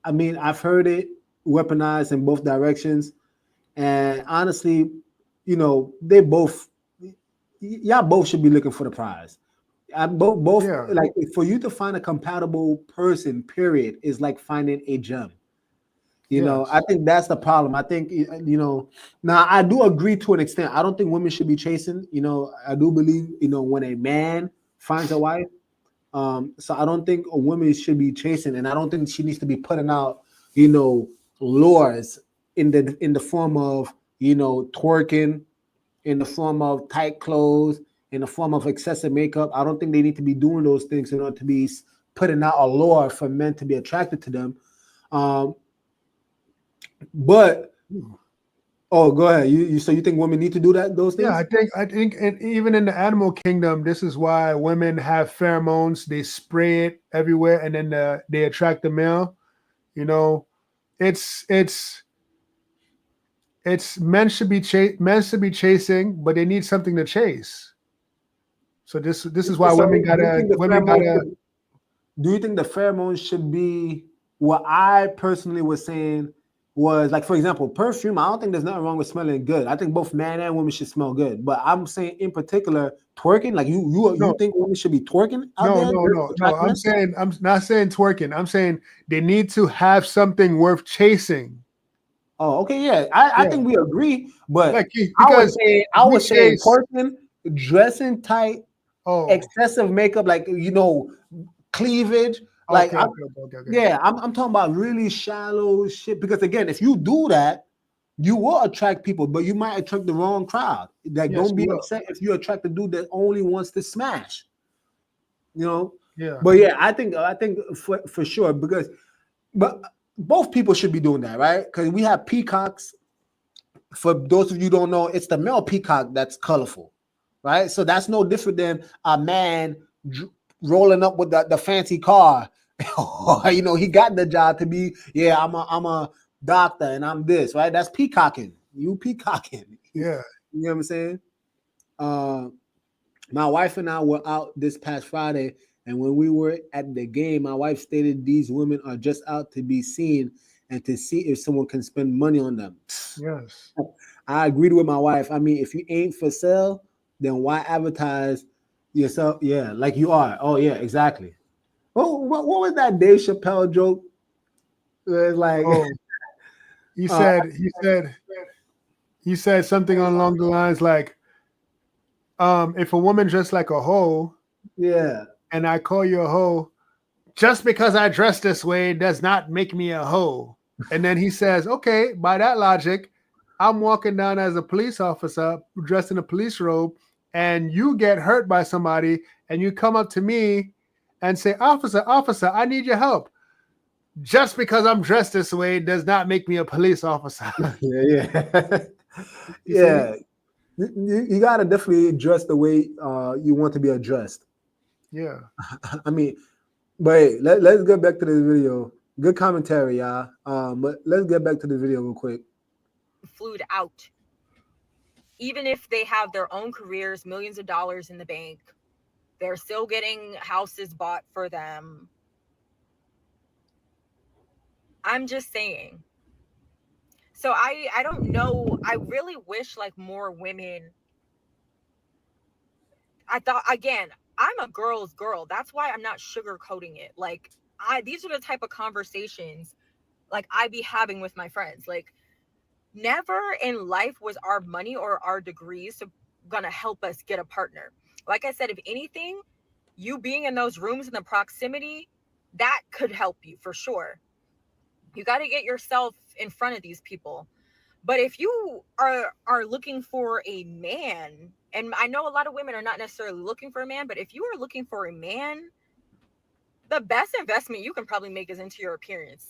[SPEAKER 1] I mean, I've heard it weaponized in both directions, and honestly, they both, y'all both should be looking for the prize. Both
[SPEAKER 2] Yeah.
[SPEAKER 1] like for you to find a compatible person, period, is like finding a gem. I
[SPEAKER 2] Yes.
[SPEAKER 1] think that's the problem. I think now I do agree to an extent. I don't think women should be chasing. I do believe when a man finds a wife. So I don't think a woman should be chasing, and I don't think she needs to be putting out, lures in the form of twerking, in the form of tight clothes, in the form of excessive makeup. I don't think they need to be doing those things in order to be putting out a lure for men to be attracted to them. Um, but oh, go ahead. So you think women need to do those
[SPEAKER 2] Yeah,
[SPEAKER 1] things?
[SPEAKER 2] I think, and even in the animal kingdom, this is why women have pheromones. They spray it everywhere, and then they attract the male. You know, it's it's it's men should be chasing, but they need something to chase. So this is why
[SPEAKER 1] So do you think the pheromones should be what I personally was saying was like, for example, perfume? I don't think there's nothing wrong with smelling good. I think both man and women should smell good. But I'm saying in particular, twerking, like you
[SPEAKER 2] no
[SPEAKER 1] think women should be twerking out
[SPEAKER 2] no
[SPEAKER 1] there
[SPEAKER 2] no
[SPEAKER 1] just to
[SPEAKER 2] no no.
[SPEAKER 1] attract men?
[SPEAKER 2] I'm not saying twerking. I'm saying they need to have something worth chasing.
[SPEAKER 1] Oh, okay, yeah. I
[SPEAKER 2] Yeah,
[SPEAKER 1] think we agree, but
[SPEAKER 2] like because
[SPEAKER 1] I
[SPEAKER 2] we
[SPEAKER 1] was saying
[SPEAKER 2] chase.
[SPEAKER 1] twerking, dressing tight,
[SPEAKER 2] Oh,
[SPEAKER 1] excessive makeup, like cleavage. Like
[SPEAKER 2] okay, okay, okay, okay, okay.
[SPEAKER 1] yeah, I'm talking about really shallow shit. Because again, if you do that, you will attract people, but you might attract the wrong crowd. Like,
[SPEAKER 2] Yes,
[SPEAKER 1] don't
[SPEAKER 2] you
[SPEAKER 1] be
[SPEAKER 2] will.
[SPEAKER 1] upset if you attract a dude that only wants to smash. You know.
[SPEAKER 2] Yeah.
[SPEAKER 1] But yeah, I think for sure but both people should be doing that, right? Because we have peacocks. For those of you who don't know, it's the male peacock that's colorful, right? So that's no different than a man rolling up with the fancy car. He got the job to be, yeah, I'm a doctor and I'm this, right? That's peacocking. You peacocking. You
[SPEAKER 2] Yeah.
[SPEAKER 1] know what I'm saying? Uh, my wife and I were out this past Friday, and when we were at the game, my wife stated these women are just out to be seen and to see if someone can spend money on them.
[SPEAKER 2] Yes.
[SPEAKER 1] I agreed with my wife. I mean, if you ain't for sale, then why advertise yourself? Yeah, like you are. Oh yeah, exactly. What was that Dave Chappelle joke? It's like,
[SPEAKER 2] Oh, he
[SPEAKER 1] uh,
[SPEAKER 2] said he said something along the lines like, if a woman dressed like a hoe
[SPEAKER 1] yeah,
[SPEAKER 2] and I call you a hoe, just because I dress this way does not make me a hoe. And then he says, okay, by that logic, I'm walking down as a police officer dressed in a police robe, and you get hurt by somebody, and you come up to me and say, officer, I need your help. Just because I'm dressed this way does not make me a police officer.
[SPEAKER 1] yeah.
[SPEAKER 2] You see?
[SPEAKER 1] Yeah. You gotta definitely dress the way you want to be addressed.
[SPEAKER 2] Yeah.
[SPEAKER 1] I mean, but hey, let's get back to this video. Good commentary, y'all. But let's get back to the video real quick.
[SPEAKER 4] Flued out. Even if they have their own careers, millions of dollars in the bank, They're still getting houses bought for them. I'm just saying. So I don't know. I really wish like more women. I thought, again, I'm a girl's girl. That's why I'm not sugarcoating it. Like, these are the type of conversations like I be having with my friends. Like, never in life was our money or our degrees gonna help us get a partner. Like I said, if anything, you being in those rooms in the proximity, that could help you for sure. You got to get yourself in front of these people. But if you are looking for a man, and I know a lot of women are not necessarily looking for a man, but if you are looking for a man, the best investment you can probably make is into your appearance.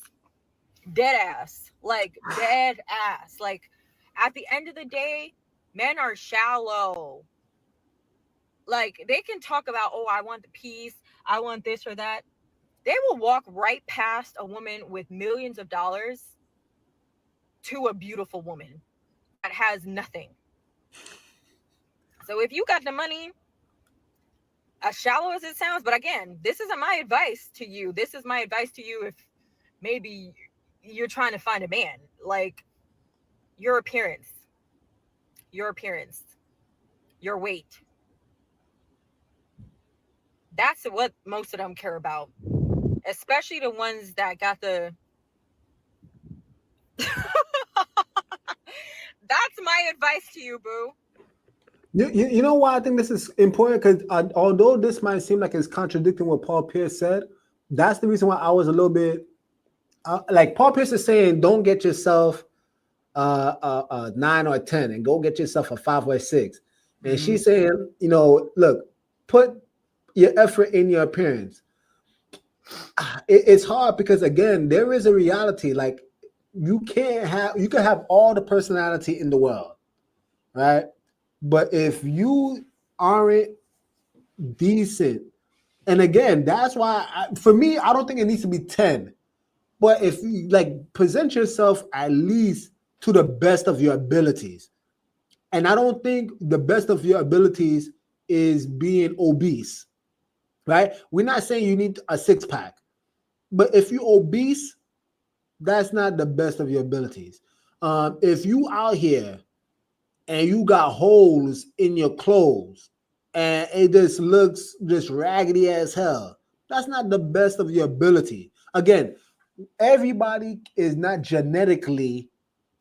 [SPEAKER 4] Dead ass. Like, dead ass. Like, at the end of the day, men are shallow. Like, they can talk about, oh, I want the peace, I want this or that. They will walk right past a woman with millions of dollars to a beautiful woman that has nothing. So if you got the money, as shallow as it sounds, but again, this isn't my advice to you. This is my advice to you if maybe you're trying to find a man. Like, your appearance, your weight. That's what most of them care about, especially the ones that got the. That's my advice to you, boo.
[SPEAKER 1] You know why I think this is important? Because although this might seem like it's contradicting what Paul Pierce said, that's the reason why I was a little bit like Paul Pierce is saying, don't get yourself a 9 or a 10 and go get yourself a 5 or a 6. And she's saying, you know, look, put your effort in your appearance. It's hard because, again, there is a reality. Like, you can have all the personality in the world, right? But if you aren't decent, and again, that's why for me, I don't think it needs to be 10. But if you like present yourself at least to the best of your abilities. And I don't think the best of your abilities is being obese, right? We're not saying you need a 6-pack, but if you're obese, that's not the best of your abilities. If you out here and you got holes in your clothes and it just looks just raggedy as hell, that's not the best of your ability. Again, everybody is not genetically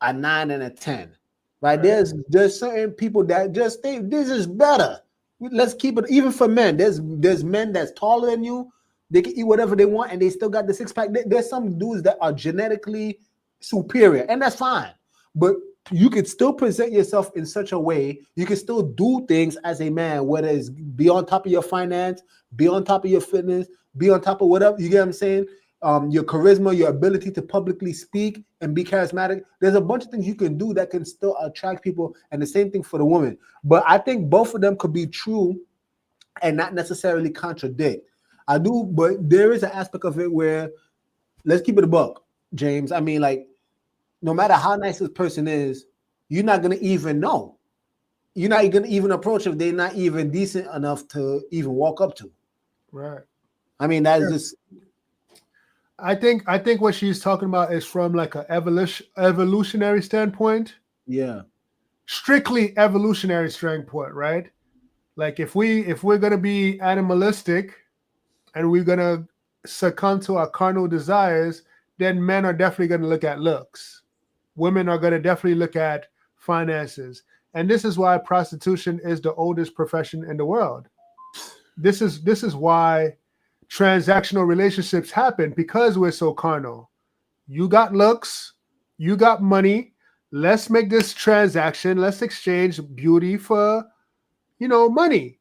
[SPEAKER 1] a 9 and a 10, right? There's certain people that just think this is better. Let's keep it even for men. There's men that's taller than you. They can eat whatever they want and they still got the 6-pack. There's some dudes that are genetically superior, and that's fine. But you could still present yourself in such a way. You can still do things as a man, whether it's be on top of your finance, be on top of your fitness, be on top of whatever. You get what I'm saying? Your charisma, your ability to publicly speak and be charismatic. There's a bunch of things you can do that can still attract people, and the same thing for the woman. But I think both of them could be true and not necessarily contradict. I do, but there is an aspect of it where, let's keep it a buck, James. I mean, like, no matter how nice this person is, you're not going to even know. You're not going to even approach if they're not even decent enough to even walk up to.
[SPEAKER 2] Right.
[SPEAKER 1] I mean, that is just...
[SPEAKER 2] I think what she's talking about is from like an evolutionary standpoint.
[SPEAKER 1] Yeah.
[SPEAKER 2] Strictly evolutionary standpoint, right? Like if we're gonna be animalistic and we're gonna succumb to our carnal desires, then men are definitely gonna look at looks. Women are gonna definitely look at finances. And this is why prostitution is the oldest profession in the world. This is why transactional relationships happen, because we're so carnal. You got looks, you got money. Let's make this transaction. Let's exchange beauty for, money.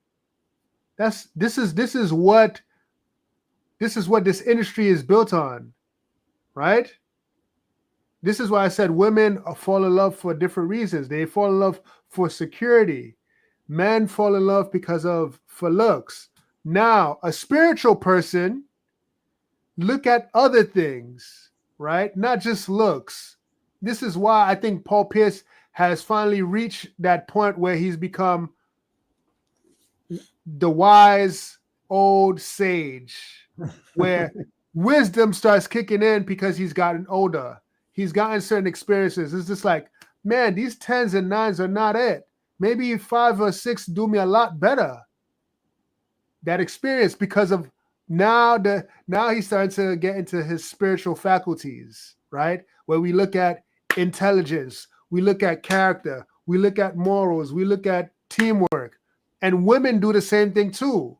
[SPEAKER 2] This is what this industry is built on, right? This is why I said women fall in love for different reasons. They fall in love for security. Men fall in love for looks. Now, a spiritual person look at other things, right? Not just looks. This is why I think Paul Pierce has finally reached that point where he's become the wise old sage, where wisdom starts kicking in because he's gotten older. He's gotten certain experiences. It's just like, man, these 10s and 9s are not it. Maybe 5 or 6 do me a lot better. That experience, because of now he's starting to get into his spiritual faculties, right? Where we look at intelligence, we look at character, we look at morals, we look at teamwork. And women do the same thing too.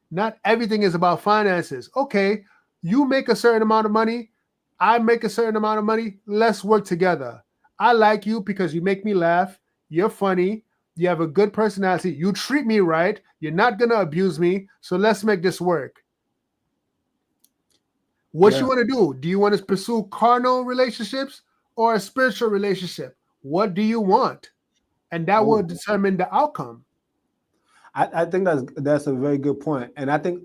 [SPEAKER 2] Not everything is about finances. Okay, you make a certain amount of money, I make a certain amount of money, let's work together. I like you because you make me laugh, you're funny, you have a good personality, you treat me right, you're not going to abuse me, so let's make this work. What you want to do? Do you want to pursue carnal relationships or a spiritual relationship? What do you want? And that will determine the outcome.
[SPEAKER 1] I think that's a very good point, and I think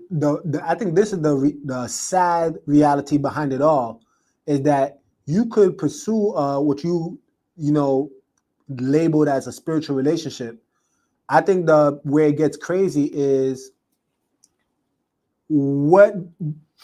[SPEAKER 1] I think this is the sad reality behind it all, is that you could pursue what you labeled as a spiritual relationship. I think where it gets crazy is what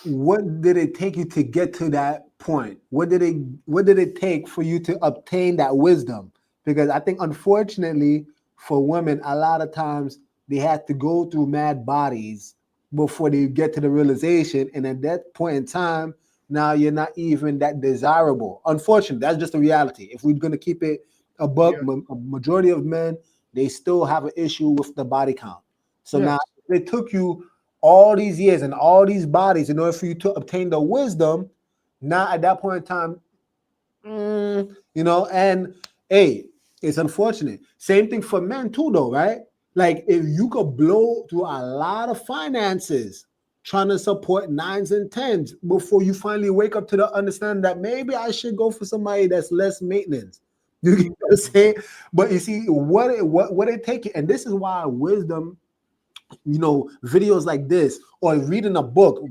[SPEAKER 1] did it take you to get to that point? What did it take for you to obtain that wisdom? Because I think, unfortunately, for women, a lot of times they have to go through mad bodies before they get to the realization. And at that point in time, now you're not even that desirable. Unfortunately, that's just the reality. If we're going to keep it a majority of men, they still have an issue with the body count. So now it took you all these years and all these bodies in order for you to obtain the wisdom. Now at that point in time, and hey, it's unfortunate. Same thing for men too, though, right? Like, if you could blow through a lot of finances trying to support 9s and 10s before you finally wake up to the understanding that maybe I should go for somebody that's less maintenance. You get what I'm saying? But you see, what it take you, and this is why wisdom, videos like this, or reading a book,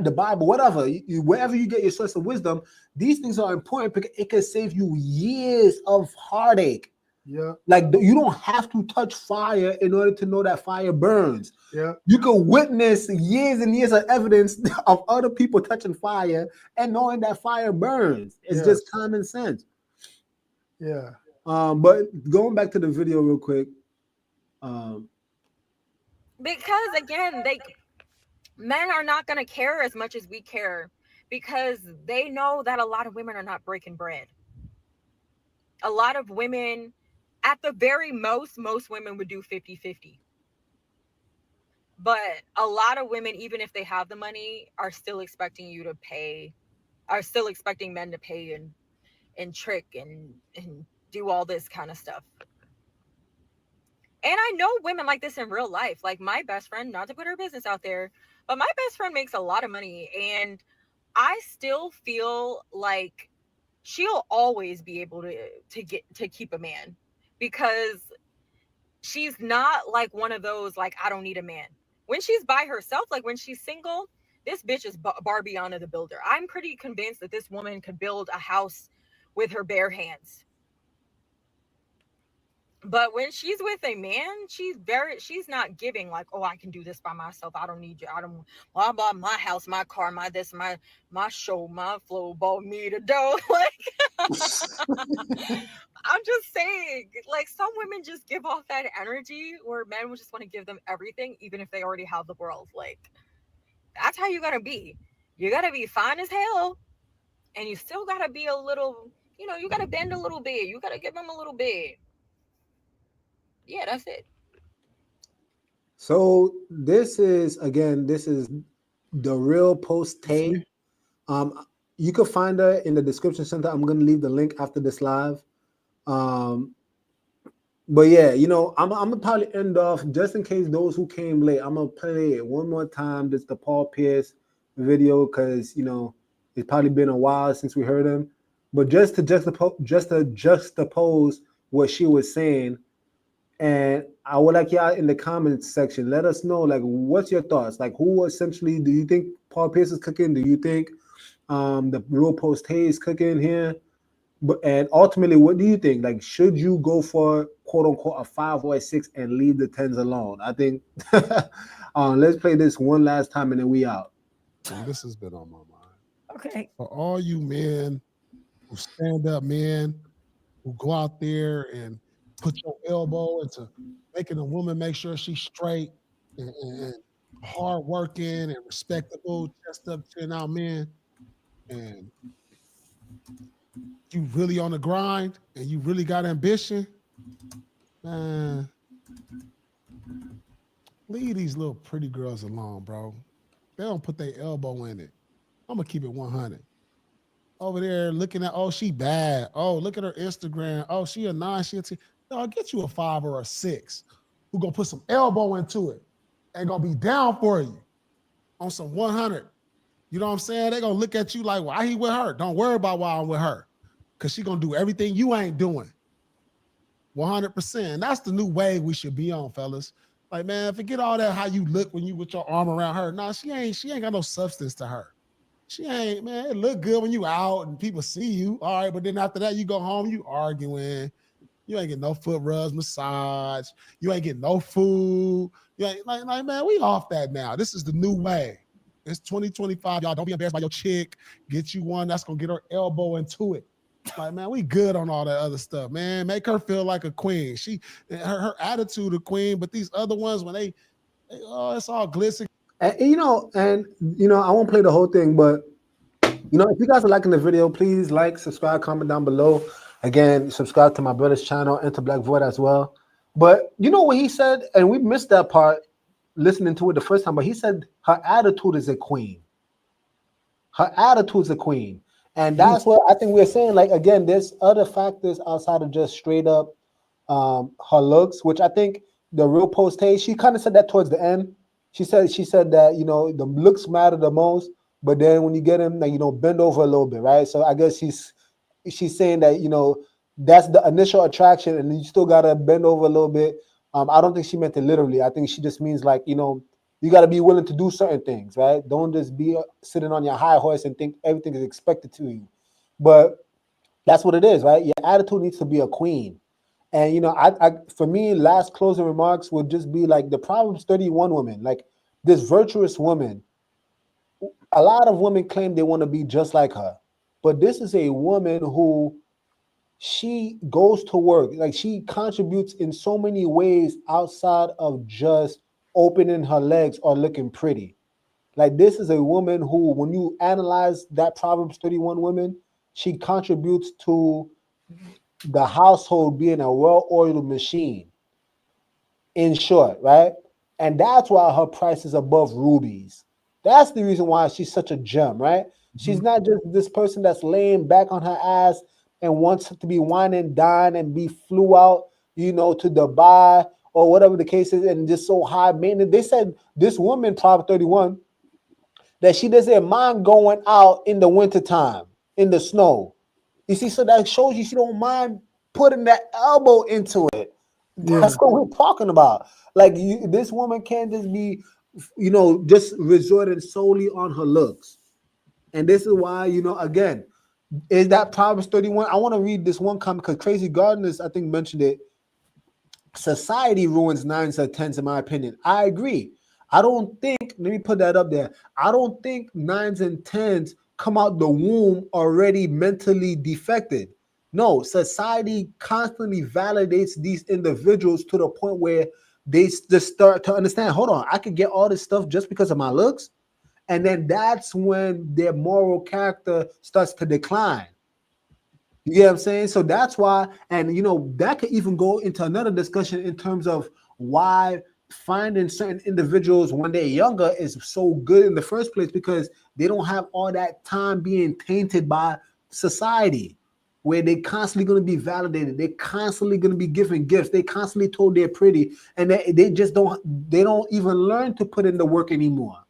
[SPEAKER 1] the Bible, whatever, wherever you get your source of wisdom, these things are important because it can save you years of heartache.
[SPEAKER 2] Yeah.
[SPEAKER 1] Like, you don't have to touch fire in order to know that fire burns.
[SPEAKER 2] Yeah.
[SPEAKER 1] You can witness years and years of evidence of other people touching fire and knowing that fire burns. It's just common sense.
[SPEAKER 2] Yeah.
[SPEAKER 1] But going back to the video real quick.
[SPEAKER 4] Because again, men are not going to care as much as we care, because they know that a lot of women are not breaking bread. A lot of women, at the very most women would do 50-50. But a lot of women, even if they have the money, are still expecting men to pay and trick and do all this kind of stuff. And I know women like this in real life. Like, my best friend, not to put her business out there, but my best friend makes a lot of money, and I still feel like she'll always be able to keep a man, because she's not like one of those, like, I don't need a man. When she's by herself, like when she's single, this bitch is Barbiana the Builder. I'm pretty convinced that this woman could build a house with her bare hands. But when she's with a man, she's not giving like, oh, I can do this by myself. I don't need you. I don't blah blah, my house, my car, my this, my show, my flow, bought me the dough. Like, I'm just saying, like, some women just give off that energy where men would just want to give them everything, even if they already have the world. Like, that's how you gotta be. You gotta be fine as hell, and you still gotta be a little, you gotta bend a little bit. You gotta give them a little bit. Yeah, that's it.
[SPEAKER 1] So this is the real post Tay. You can find her in the description center. I'm gonna leave the link after this live. But yeah, I'm gonna probably end off, just in case those who came late. I'm gonna play it one more time. This is the Paul Pierce video, because it's probably been a while since we heard him. But just to juxtapose what she was saying. And I would like y'all in the comments section, let us know, like, what's your thoughts? Like, who essentially do you think Paul Pierce is cooking? Do you think the real post Tay is cooking here? And ultimately, what do you think? Like, should you go for quote unquote a 5 or a 6 and leave the 10s alone? I think Let's play this one last time and then we out.
[SPEAKER 3] And this has been on my mind.
[SPEAKER 4] Okay.
[SPEAKER 3] For all you men who stand up men, who go out there and put your elbow into making a woman make sure she's straight and hard working and respectable, chest up, chin out men, and you really on the grind and you really got ambition, man, leave these little pretty girls alone, bro. They don't put their elbow in it. I'm gonna keep it 100. Over there looking at, oh, she bad. Oh, look at her Instagram. Oh, she a 9, she a 10. No, I'll get you a 5 or a 6 who gonna put some elbow into it and gonna be down for you on some 100. You know what I'm saying? They gonna look at you like, why he with her? Don't worry about why I'm with her. Cause she gonna do everything you ain't doing. 100%. And that's the new way we should be on, fellas. Like, man, forget all that how you look when you with your arm around her. No, she ain't got no substance to her. She ain't, man, it look good when you out and people see you. All right, but then after that, you go home, you arguing. You ain't getting no foot rubs, massage. You ain't getting no food. You ain't like, man, we off that now. This is the new way. It's 2025, y'all. Don't be embarrassed by your chick. Get you one that's gonna get her elbow into it. Like, man, we good on all that other stuff, man. Make her feel like a queen. Her attitude a queen, but these other ones, when they oh, it's all glitz.
[SPEAKER 1] And I won't play the whole thing, but if you guys are liking the video, please like, subscribe, comment down below. Again, subscribe to my brother's channel, Enter Black Void as well. But you know what he said, and we missed that part listening to it the first time, but he said her attitude is a queen. Her attitude is a queen. And that's what I think we're saying. Like, again, there's other factors outside of just straight up her looks, which I think the real post hey, she kind of said that towards the end. She said that, the looks matter the most, but then when you get him, like, bend over a little bit, right? So I guess she's saying that, that's the initial attraction and you still got to bend over a little bit. I don't think she meant it literally. I think she just means like, you got to be willing to do certain things, right? Don't just be sitting on your high horse and think everything is expected to you. But that's what it is, right? Your attitude needs to be a queen. And, I for me, last closing remarks would just be like the Proverbs 31 woman, like this virtuous woman. A lot of women claim they want to be just like her. But this is a woman who she goes to work. Like, she contributes in so many ways outside of just opening her legs or looking pretty. Like, this is a woman who, when you analyze that Proverbs 31 woman, she contributes to the household being a well-oiled machine, in short, right? And that's why her price is above rubies. That's the reason why she's such a gem, right? Mm-hmm. She's not just this person that's laying back on her ass and wants to be wine and dine and be flew out, to Dubai or whatever the case is, and just so high maintenance. They said this woman, Proverbs 31, that she doesn't mind going out in the wintertime, in the snow. You see, so that shows you she don't mind putting that elbow into it. That's what we're talking about. Like, this woman can't just be, just resorted solely on her looks. And this is why, again, is that Proverbs 31. I want to read this one comment because Crazy Gardeners, I think, mentioned it. Society ruins 9s or 10s, in my opinion. I agree. I don't think, let me put that up there. I don't think 9s and 10s come out the womb already mentally defected. No, society constantly validates these individuals to the point where they just start to understand, hold on, I could get all this stuff just because of my looks. And then that's when their moral character starts to decline. You get what I'm saying? So that's why, and that could even go into another discussion in terms of why finding certain individuals when they're younger is so good in the first place, because they don't have all that time being tainted by society, where they constantly going to be validated. They're constantly going to be given gifts. They constantly told they're pretty, and they just don't even learn to put in the work anymore.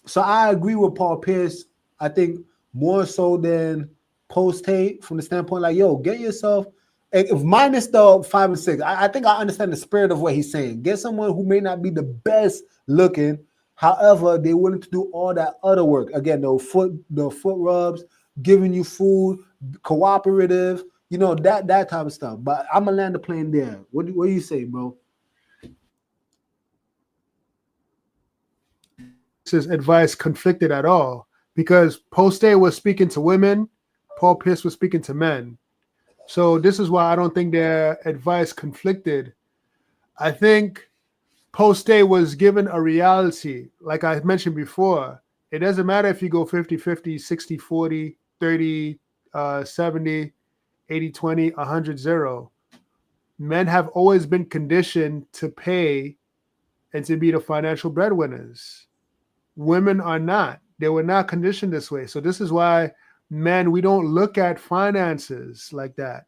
[SPEAKER 1] So I agree with Paul Pierce. I think more so than post-hate, from the standpoint like, yo, get yourself, if minus the 5 and 6, I think I understand the spirit of what he's saying. Get someone who may not be the best looking, however, they're willing to do all that other work. Again, the foot rubs, giving you food, cooperative, that type of stuff. But I'm gonna land the plane there. What do you say, bro?
[SPEAKER 2] Pierce's advice conflicted at all because Poste was speaking to women, Paul Pierce was speaking to men. So this is why I don't think their advice conflicted. I think Poste was given a reality, like I mentioned before. It doesn't matter if you go 50-50, 60-40, 30-70, 80-20, 100-0. Men have always been conditioned to pay and to be the financial breadwinners. Women are not. They were not conditioned this way. So this is why men, we don't look at finances like that.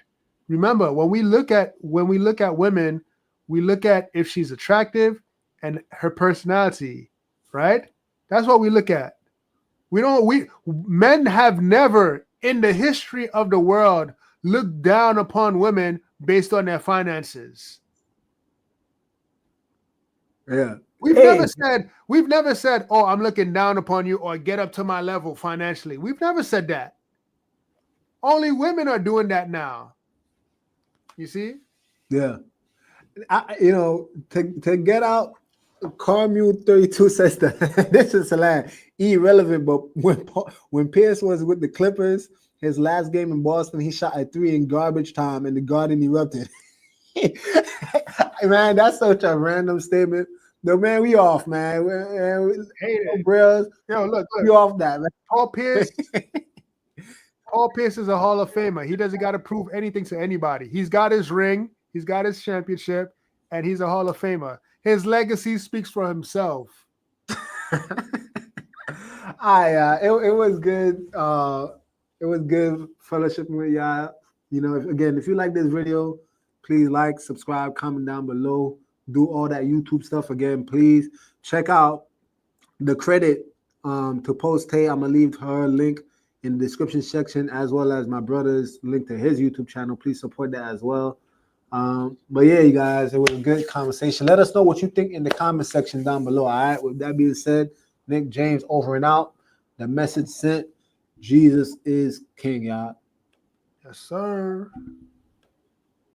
[SPEAKER 2] Remember, when we look at women, we look at if she's attractive and her personality, right? That's what we look at. Men have never in the history of the world looked down upon women based on their finances.
[SPEAKER 1] Yeah.
[SPEAKER 2] We've never said, oh, I'm looking down upon you or get up to my level financially. We've never said that. Only women are doing that now. You see?
[SPEAKER 1] Yeah. To get out, Carmule 32 says that this is hilarious, irrelevant. But when Pierce was with the Clippers, his last game in Boston, he shot a 3 in garbage time, and the Garden erupted. Man, that's such a random statement. No, man, we off, man. Bros,
[SPEAKER 2] look,
[SPEAKER 1] we off that, man.
[SPEAKER 2] Paul Pierce is a Hall of Famer. He doesn't got to prove anything to anybody. He's got his ring, he's got his championship, and he's a Hall of Famer. His legacy speaks for himself.
[SPEAKER 1] It was good. It was good fellowship with y'all. If you like this video, please like, subscribe, comment down below. Do all that YouTube stuff again. Please check out the credit to Post Tay. I'm gonna leave her link in the description section, as well as my brother's link to his YouTube channel. Please support that as well. But yeah, you guys, it was a good conversation. Let us know what you think in the comment section down below. All right. With that being said, Nick James over and out. The message sent. Jesus is King, y'all.
[SPEAKER 2] Yes, sir.